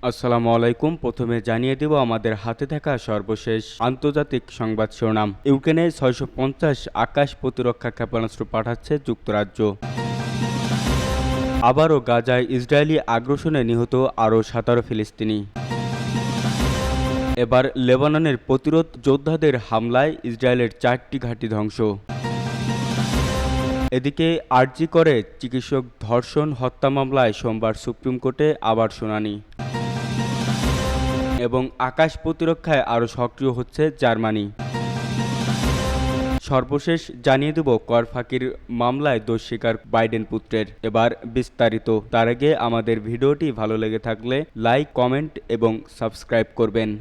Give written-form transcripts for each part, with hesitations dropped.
আসসালামু আলাইকুম। প্রথমে জানিয়ে দেব আমাদের হাতে থাকা সর্বশেষ আন্তর্জাতিক সংবাদ শিরোনাম। ইউক্রেনে 650 আকাশ প্রতিরক্ষা ক্ষেপণাস্ত্র পাঠাচ্ছে যুক্তরাজ্য। আবারও গাজায় ইসরায়েলি আগ্রাসনে নিহত আরও 17 ফিলিস্তিনি। এবার লেবাননের প্রতিরোধ যোদ্ধাদের হামলায় ইসরায়েলের 4টি ঘাঁটি ধ্বংস। এদিকে আরজি করে চিকিৎসক ধর্ষণ হত্যা মামলায় সোমবার সুপ্রিম কোর্টে আবার শুনানি। এবং আকাশ প্রতিরক্ষায় আরও সক্রিয় হচ্ছে জার্মানি। সর্বশেষ জানিয়ে দেব কর ফাঁকির মামলায় দোষ স্বীকার বাইডেন পুত্রের। এবার বিস্তারিত। তার আগে আমাদের ভিডিওটি ভালো লেগে থাকলে লাইক, কমেন্ট এবং সাবস্ক্রাইব করবেন।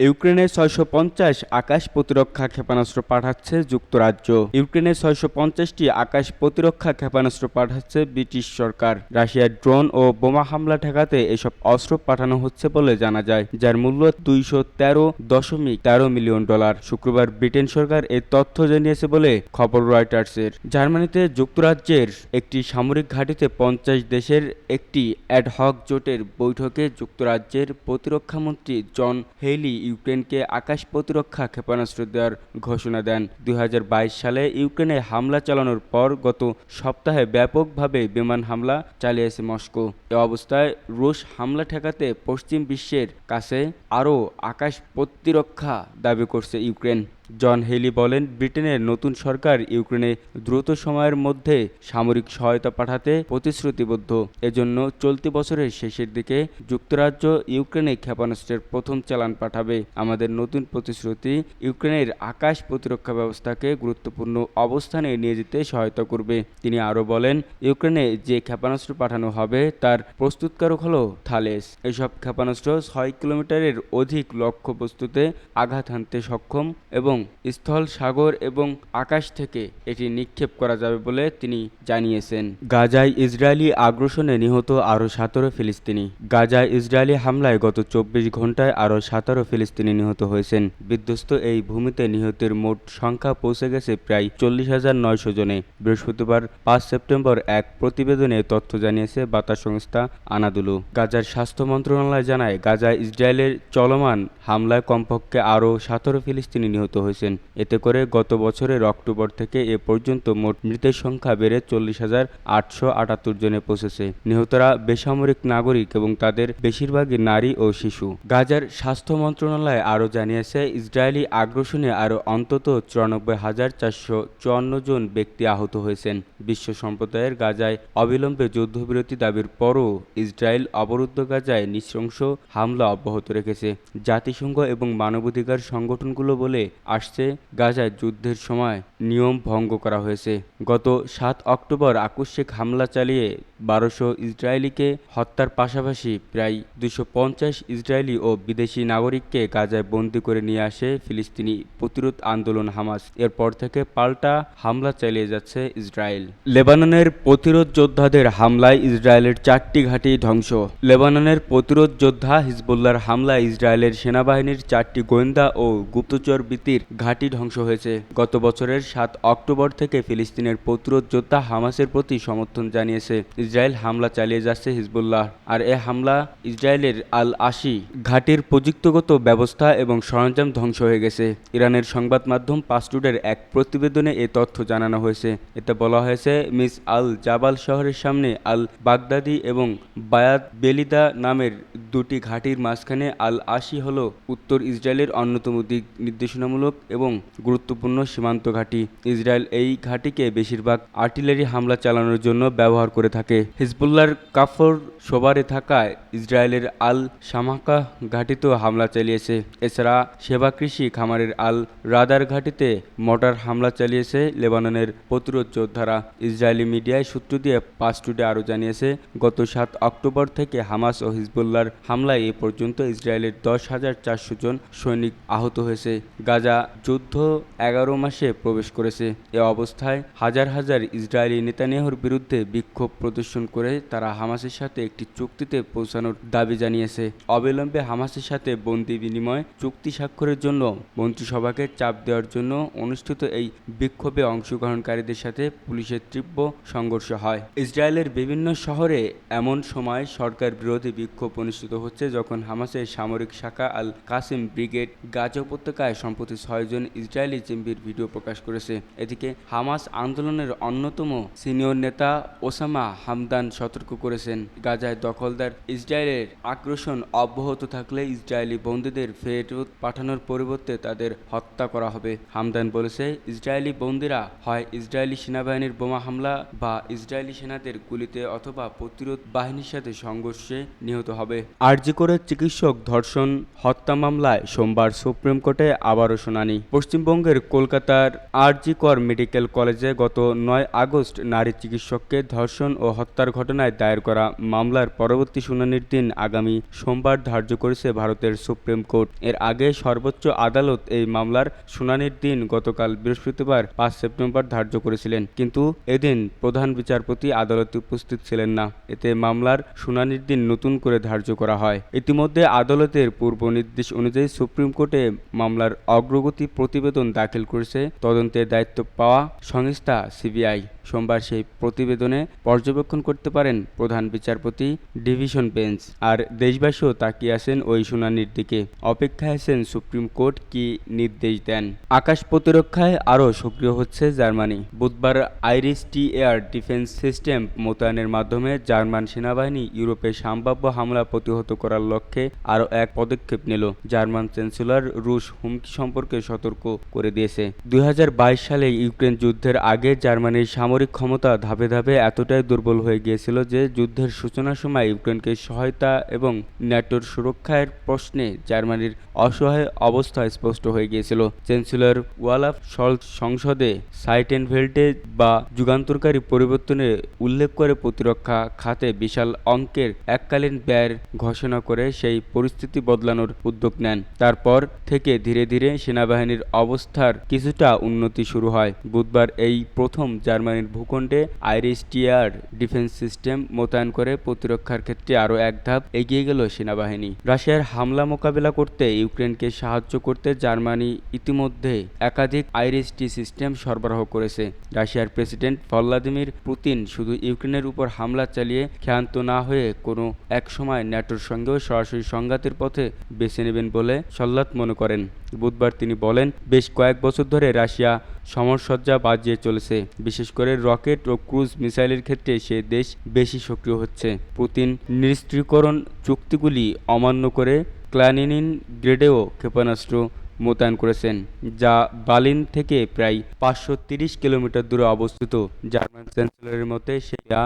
ইউক্রেনে 650 আকাশ প্রতিরক্ষা ক্ষেপণাস্ত্র পাঠাচ্ছে যুক্তরাজ্য। ইউক্রেনে 650টি আকাশ প্রতিরক্ষা ক্ষেপণাস্ত্র পাঠাচ্ছে ব্রিটিশ সরকার। রাশিয়ার ড্রোন ও বোমা হামলা ঠেকাতে এসব অস্ত্র পাঠানো হচ্ছে বলে জানা যায়, যার মূল্য $213.13 মিলিয়ন। শুক্রবার ব্রিটেন সরকার এই তথ্য জানিয়েছে বলে খবর রয়টার্সের। জার্মানিতে যুক্তরাজ্যের একটি সামরিক ঘাঁটিতে 50 দেশের একটি অ্যাডহক জোটের বৈঠকে যুক্তরাজ্যের প্রতিরক্ষামন্ত্রী জন হেইলি ইউক্রেনকে আকাশ প্রতিরক্ষা ক্ষেপণাস্ত্র দেওয়ার ঘোষণা দেন। 2022 সালে ইউক্রেনে হামলা চালানোর পর গত সপ্তাহে ব্যাপকভাবে বিমান হামলা চালিয়েছে মস্কো। এ অবস্থায় রুশ হামলা ঠেকাতে পশ্চিম বিশ্বের কাছে আরও আকাশ প্রতিরক্ষা দাবি করছে ইউক্রেন। জন হেইলি বলেন, ব্রিটেনের নতুন সরকার ইউক্রেনে দ্রুত সময়ের মধ্যে সামরিক সহায়তা পাঠাতে প্রতিশ্রুতিবদ্ধ। এজন্য চলতি বছরের শেষের দিকে যুক্তরাজ্য ইউক্রেনে ক্ষেপণাস্ত্রের প্রথম চালান পাঠাবে। আমাদের নতুন প্রতিশ্রুতি ইউক্রেনের আকাশ প্রতিরক্ষা ব্যবস্থাকে গুরুত্বপূর্ণ অবস্থানে নিয়ে যেতে সহায়তা করবে। তিনি আরও বলেন, ইউক্রেনে যে ক্ষেপণাস্ত্র পাঠানো হবে তার প্রস্তুতকারক হল থালেস। এসব ক্ষেপণাস্ত্র 6 কিলোমিটারের অধিক লক্ষ্যবস্তুতে আঘাত হানতে সক্ষম এবং স্থল, সাগর এবং আকাশ থেকে এটি নিক্ষেপ করা যাবে বলে তিনি জানিয়েছেন। গাজায় ইসরায়েলি আগ্রাসনে নিহত আরও 17 ফিলিস্তিনি। গাজায় ইসরায়েলি হামলায় গত 24 ঘন্টায় আরও 17 ফিলিস্তিনি নিহত হয়েছেন। বিধ্বস্ত এই ভূমিতে নিহতের মোট সংখ্যা পৌঁছে গেছে প্রায় 40,900 জনে। বৃহস্পতিবার 5 সেপ্টেম্বর এক প্রতিবেদনে তথ্য জানিয়েছে বার্তা সংস্থা আনাদুলু। গাজার স্বাস্থ্য মন্ত্রণালয় জানায়, গাজায় ইসরায়েলের চলমান হামলায় কমপক্ষে আরও 17 ফিলিস্তিনি নিহত হয়েছেন। এতে করে গত বছরের অক্টোবর থেকে এ পর্যন্ত মোট মৃতের সংখ্যা বেড়ে 40,878 জনে পৌঁছেছে। নিহতরা বেসামরিক নাগরিক এবং তাদের বেশিরভাগই নারী ও শিশু। গাজার স্বাস্থ্য মন্ত্রণালয় আরও জানিয়েছে, ইসরায়েলি আগ্রাসনে আরও অন্তত 94,454 জন ব্যক্তি আহত হয়েছেন। বিশ্ব সম্প্রদায়ের গাজায় অবিলম্বে যুদ্ধবিরতি দাবির পরও ইসরায়েল অবরুদ্ধ গাজায় নৃশংস হামলা অব্যাহত রেখেছে। জাতিসংঘ এবং মানবাধিকার সংগঠনগুলো বলে আসছে, গাজায় যুদ্ধের সময় নিয়ম ভঙ্গ করা হয়েছে। গত 7 অক্টোবর আকস্মিক হামলা চালিয়ে 1200 ইসরায়েলিকে হত্যার পাশাপাশি প্রায় 250 ইসরায়েলি ও বিদেশি নাগরিককে গাজায় বন্দী করে নিয়ে আসে ফিলিস্তিনি প্রতিরোধ আন্দোলন হামাস। এরপর থেকে পাল্টা হামলা চালিয়ে যাচ্ছে ইসরায়েল। লেবাননের প্রতিরোধ যোদ্ধাদের হামলায় ইসরায়েলের 4টি ঘাঁটি ধ্বংস। লেবাননের প্রতিরোধ যোদ্ধা হিজবুল্লাহর হামলায় ইসরায়েলের সেনাবাহিনীর 4টি গোয়েন্দা ও গুপ্তচর বৃত্তির ঘাঁটি ধ্বংস হয়েছে। গত বছরের 7 অক্টোবর থেকে ফিলিস্তিনের প্রতিরোধ যোদ্ধা হামাসের প্রতি সমর্থন জানিয়েছে ইসরায়েল হামলা চালিয়ে যাচ্ছে হিজবুল্লাহ। আর এ হামলা ইসরায়েলের আল আশি ঘাঁটির প্রযুক্তিগত ব্যবস্থা এবং সরঞ্জাম ধ্বংস হয়ে গেছে। ইরানের সংবাদ মাধ্যম পাসটুডের এক প্রতিবেদনে এ তথ্য জানানো হয়েছে। এতে বলা হয়েছে, মিস আল জাবাল শহরের সামনে আল বাগদাদি এবং বায়াত বেলিদা নামের দুটি ঘাঁটির মাঝখানে আল আশি হল উত্তর ইসরায়েলের অন্যতম দিক নির্দেশনামূলক এবং গুরুত্বপূর্ণ সীমান্ত ঘাঁটি। ইসরায়েল এই ঘাঁটিকে বেশিরভাগ আর্টিলারি হামলা চালানোর জন্য ব্যবহার করে থাকে। হিজবুল্লাহর কাফর সোবারে থাকায় ইসরায়েলের আল শামাকা ঘাঁটিতেও হামলা চালিয়েছে। এছাড়া সেবা কৃষি খামারের আল রাদার ঘাঁটিতে মর্টার হামলা চালিয়েছে লেবাননের প্রতিরোধ যোদ্ধারা। ইসরায়েলি মিডিয়ায় সূত্র দিয়ে পাসটুডে আরও জানিয়েছে, গত 7 অক্টোবর থেকে হামাস ও হিজবুল্লাহর হামলায় এ পর্যন্ত ইসরায়েলের 10,400 জন সৈনিক আহত হয়েছে। গাজা যুদ্ধ 11 মাসে প্রবেশ করেছে। এ অবস্থায় হাজার হাজার ইসরায়েলি নেতানিয়াহুর বিরুদ্ধে বিক্ষোভ প্রদর্শন পরিবেশন করে তারা হামাসের সাথে একটি চুক্তিতে পৌঁছানোর দাবি জানিয়েছে। অবিলম্বে হামাসের সাথে বন্দি বিনিময় চুক্তি স্বাক্ষরের জন্য মন্ত্রিসভাকে চাপ দেওয়ার জন্য অনুষ্ঠিত এই বিক্ষোভে অংশগ্রহণকারীদের সাথে পুলিশের তীব্র সংঘর্ষ হয়। ইসরায়েলের বিভিন্ন শহরে এমন সময় সরকার বিরোধী বিক্ষোভ অনুষ্ঠিত হচ্ছে যখন হামাসের সামরিক শাখা আল কাসিম ব্রিগেড গাজা উপত্যকায় সম্প্রতি 6 জন ইসরায়েলি জিম্মির ভিডিও প্রকাশ করেছে। এদিকে হামাস আন্দোলনের অন্যতম সিনিয়র নেতা ওসামা হামদান সতর্ক করেছেন, গাজায় দখলদার ইসরায়েলের আগ্রাসন অব্যাহত থাকলে ইসরায়েলি বন্দীদের ফেরত পাঠানোর পরিবর্তে তাদের হত্যা করা হবে। হামদান বলেছে, ইসরায়েলি বন্দীরা হয় ইসরায়েলি সেনাবাহিনীর বোমা হামলা বা ইসরায়েলি সেনাদের গুলিতে অথবা প্রতিরোধ বাহিনীর সাথে সংঘর্ষে নিহত হবে। আরজি করে চিকিৎসক ধর্ষণ হত্যা মামলায় সোমবার সুপ্রিম কোর্টে আবারও শুনানি। পশ্চিমবঙ্গের কলকাতার আরজি কর মেডিকেল কলেজে গত 9 আগস্ট নারী চিকিৎসককে ধর্ষণ ও হত্যার ঘটনায় দায়ের করা মামলার পরবর্তী শুনানির দিন আগামী সোমবার ধার্য করেছে ভারতের সুপ্রিম কোর্ট। এর আগে সর্বোচ্চ আদালত এই মামলার শুনানির দিন গতকাল বৃহস্পতিবার 5 সেপ্টেম্বর ধার্য করেছিলেন, কিন্তু এদিন প্রধান বিচারপতি আদালতে উপস্থিত ছিলেন না। এতে মামলার শুনানির দিন নতুন করে ধার্য করা হয়। ইতিমধ্যে আদালতের পূর্ব নির্দেশ অনুযায়ী সুপ্রিম কোর্টে মামলার অগ্রগতি প্রতিবেদন দাখিল করেছে তদন্তের দায়িত্ব পাওয়া সংস্থা সিবিআই। সোমবার সেই প্রতিবেদনে পর্যবেক্ষণ করতে পারেন প্রধান বিচারপতি ডিভিশন বেঞ্চ। আর দেশবাসীও তাকিয়ে আছেন ওই শুনানির দিকে, অপেক্ষায় আছেন সুপ্রিম কোর্ট কি নির্দেশ দেন। আকাশ প্রতিরক্ষায় আরও সক্রিয় হচ্ছে জার্মানি। বুধবার আইরিস-টি এয়ার ডিফেন্স সিস্টেম মোতায়েনের মাধ্যমে জার্মান সেনাবাহিনী ইউরোপে সম্ভাব্য হামলা প্রতিহত করার লক্ষ্যে আরও এক পদক্ষেপ নিল। জার্মান চ্যান্সেলর রুশ হুমকি সম্পর্কে সতর্ক করে দিয়েছে। 2022 সালে ইউক্রেন যুদ্ধের আগে জার্মানির সামরিক ক্ষমতা ধাপে ধাপে এতটাই দুর্বল হয়ে গিয়েছিল যে যুদ্ধের সূচনার সময় ইউক্রেনকে সহায়তা এবং ন্যাটোর সুরক্ষার প্রশ্নে জার্মানির অসহায় অবস্থা স্পষ্ট হয়ে গিয়েছিল। চ্যান্সেলর ওলাফ শলৎজ সংসদে সাইটেনভেল্টে বা যুগান্তকারী পরিবর্তনের উল্লেখ করে প্রতিরক্ষা খাতে বিশাল অঙ্কের এককালীন ব্যয়ের ঘোষণা করে সেই পরিস্থিতি বদলানোর উদ্যোগ নেন। তারপর থেকে ধীরে ধীরে সেনাবাহিনীর অবস্থার কিছুটা উন্নতি শুরু হয়। বুধবার এই প্রথম জার্মানির ভূখণ্ডে আইরিস-টি এয়ার ডিফেন্স সিস্টেম মোতায়েন করে প্রতিরক্ষার ক্ষেত্রে আরও এক ধাপ এগিয়ে গেল সেনাবাহিনী। রাশিয়ার হামলা মোকাবেলা করতে ইউক্রেনকে সাহায্য করতে জার্মানি ইতিমধ্যে একাধিক আইরিস-টি সিস্টেম সরবরাহ করেছে। রাশিয়ার প্রেসিডেন্ট ভ্লাদিমির পুতিন শুধু ইউক্রেনের উপর হামলা চালিয়ে ক্ষান্ত না হয়ে কোনো এক সময় ন্যাটোর সঙ্গেও সরাসরি সংঘাতের পথে বেছে নেবেন বলে সল্লাদ মনে করেন। বুধবার তিনি বলেন, বেশ কয়েক বছর ধরে রাশিয়া সমরসজ্জা বাজিয়ে চলেছে, বিশেষ করে রকেট ও ক্রুজ মিসাইলের ক্ষেত্রে সে দেশ বেশি সক্রিয় হচ্ছে। পুতিন নিরস্ত্রীকরণ চুক্তিগুলি অমান্য করে ক্লানিনিন গ্রেডেও ক্ষেপণাস্ত্র মোতায়েন করেছেন, যা বার্লিন থেকে প্রায় 530 কিলোমিটার দূরে অবস্থিত। জার্মান চ্যান্সেলরের মতে সেটা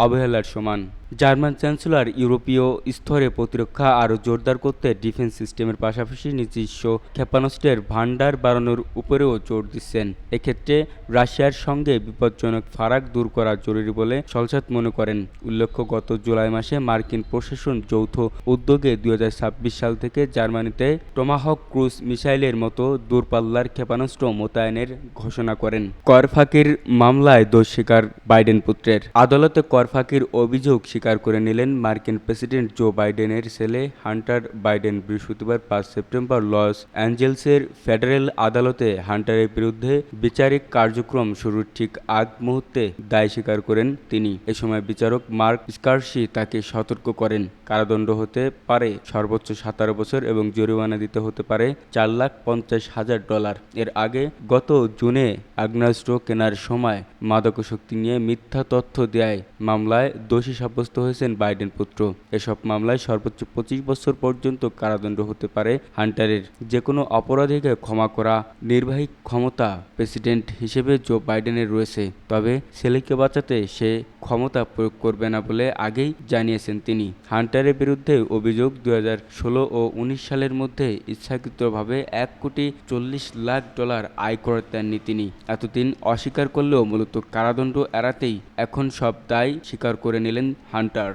অবহেলার সমান। জার্মান চ্যান্সেলর ইউরোপীয় স্তরে প্রতিরক্ষা আরও জোরদার করতে ডিফেন্স সিস্টেমের পাশাপাশি নিজস্ব ক্ষেপণাস্ত্রের ভান্ডার বাড়ানোর উপরেও জোর দিচ্ছেন। এক্ষেত্রে রাশিয়ার সঙ্গে বিপজ্জনক ফারাক দূর করা জরুরি বলে সলসাদ মনে করেন। উল্লেখ্য, গত জুলাই মাসে মার্কিন প্রশাসন যৌথ উদ্যোগে 2026 সাল থেকে জার্মানিতে টমাহক ক্রুজ মিসাইলের মতো দূরপাল্লার ক্ষেপণাস্ত্র মোতায়েনের ঘোষণা করেন। কর ফাঁকির মামলায় দোষ স্বীকার বাইডেন পুত্রের। আদালতে কর ফাঁকির অভিযোগ স্বীকার করে নিলেন মার্কিন প্রেসিডেন্ট জো বাইডেনের ছেলে হান্টার বাইডেন। বৃহস্পতিবার 5 সেপ্টেম্বর লস অ্যাঞ্জেলসের ফেডারেল আদালতে হান্টারের বিরুদ্ধে বিচারিক কার্যক্রম শুরুর ঠিক আগ মুহূর্তে দায় স্বীকার করেন তিনি। এ সময় বিচারক মার্ক স্কার্সি তাকে সতর্ক করেন, কারাদণ্ড হতে পারে সর্বোচ্চ 17 বছর এবং জরিমানা দিতে হতে পারে $450,000। এর আগে গত জুনে আগ্নেয়াস্ত্র কেনার সময় মাদকাসক্তি নিয়ে মিথ্যা তথ্য দেয় মামলায় দোষী সাব্যস্ত হয়েছেন বাইডেন পুত্র। এসব মামলায় সর্বোচ্চ 25 বছর পর্যন্ত কারাদণ্ড হতে পারে হান্টারের। যে কোনো অপরাধীকে ক্ষমা করা নির্বাহী ক্ষমতা প্রেসিডেন্ট হিসেবে জো বাইডেনের রয়েছে, তবে ছেলেকে বাঁচাতে সে ক্ষমতা প্রয়োগ করবে না বলে আগেই জানিয়েছেন তিনি। হান্টারের বিরুদ্ধে অভিযোগ, 2016 ও 19 সালের মধ্যে ইচ্ছাকৃতভাবে $1,40,00,000 আয় করে দেননি তিনি। এতদিন অস্বীকার করলেও মূলত কারাদণ্ড এড়াতেই এখন সব দায় স্বীকার করে নিলেন হান্টার।